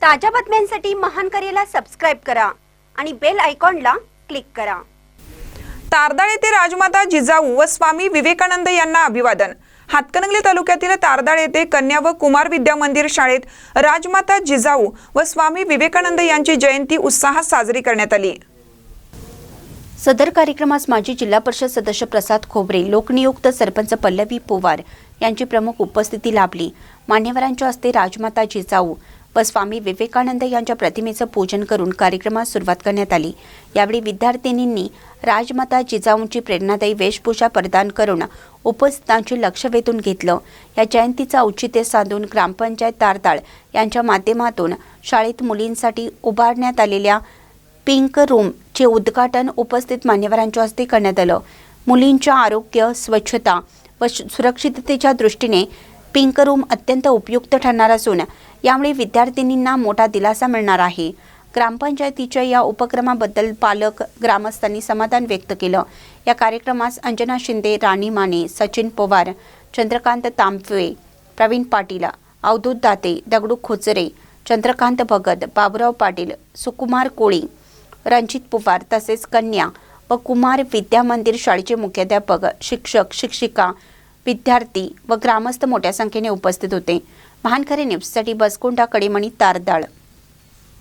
ताज्या बातम्यांसाठी महान करेला सबस्क्राइब करा आणि बेल आयकॉनला क्लिक करा। तारदाळ येथे राजमाता जिजाऊ व स्वामी विवेकानंद यांना अभिवादन। हातकणंगले तालुक्यातील तारदाळ येथे कन्या व कुमार विद्या मंदिर शाळेत राजमाता जिजाऊ व स्वामी विवेकानंद यांची जयंती उत्साहात साजरी करण्यात आली। सदर कार्यक्रमास माजी जिल्हा परिषद सदस्य प्रसाद खोबरे, लोकनियुक्त सरपंच पल्लवी पोवार यांची प्रमुख उपस्थिती लाभली। मान्यवरांच्या हस्ते राजमाता जिजाऊ व स्वामी विवेकानंद यांच्या प्रतिमेचं पूजन करून कार्यक्रमास सुरुवात करण्यात आली। यावेळी विद्यार्थिनींनी राजमाता जिजाऊंची प्रेरणादायी वेशभूषा परिधान करून उपस्थितांचे लक्ष वेधून घेतलं। या जयंतीचं औचित्य साधून ग्रामपंचायत तारदाळ यांच्या माध्यमातून शाळेत मुलींसाठी उभारण्यात आलेल्या पिंक रूमचे उद्घाटन उपस्थित मान्यवरांच्या हस्ते करण्यात आलं। मुलींच्या आरोग्य, स्वच्छता व सुरक्षिततेच्या दृष्टीने पिंक रूम अत्यंत उपयुक्त ठरणार असून यामुळे विद्यार्थिनींना मोठा दिलासा मिळणार आहे। ग्रामपंचायतीच्या या उपक्रमाबद्दल पालक, ग्रामस्थांनी समाधान व्यक्त केलं। या कार्यक्रमास अंजना शिंदे, राणी माने, सचिन पवार, चंद्रकांत तांबवे, प्रवीण पाटील, अवधूत दाते, दगडू खोचरे, चंद्रकांत भगत, बाबुराव पाटील, सुकुमार कोळी, रणजित पवार तसेच कन्या व कुमार विद्या मंदिर शाळेचे मुख्याध्यापक, शिक्षक, शिक्षिका, विद्यार्थी व ग्रामस्थ मोठ्या संख्येने उपस्थित होते। महान खरे न्यूजसाठी बसकुंडा कडेमणी, तारदाळ।